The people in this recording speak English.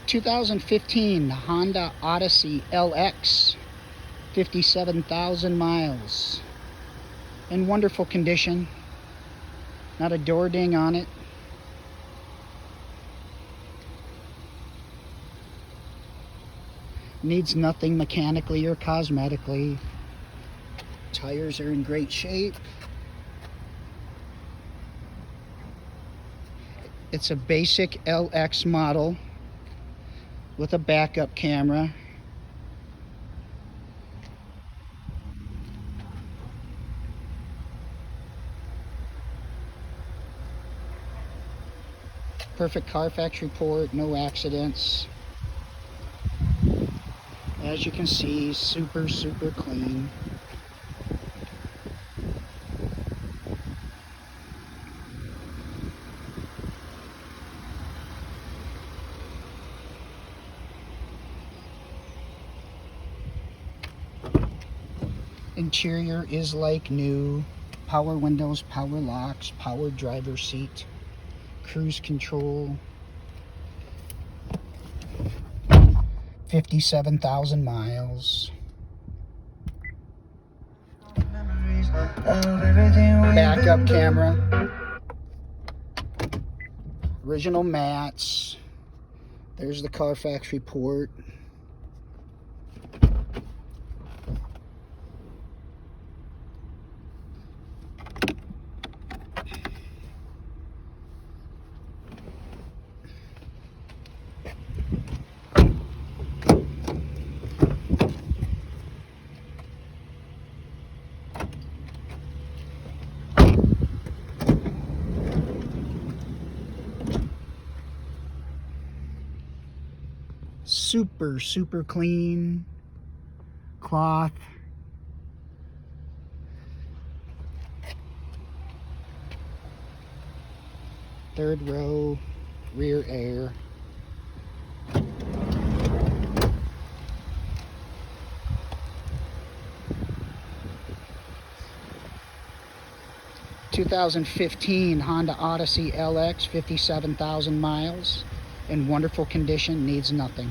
2015 Honda Odyssey LX, 57,000 miles. In wonderful condition. Not a door ding on it. Needs nothing mechanically or cosmetically. Tires are in great shape. It's a basic LX model with a backup camera. Perfect Carfax report, no accidents. As you can see, super clean. Interior is like new. Power windows, power locks, power driver's seat, cruise control. 57,000 miles. Backup camera. Original mats. There's the Carfax report. Super clean cloth. Third row, rear air. (2015) Honda Odyssey LX, 57,000 miles. In wonderful condition, needs nothing.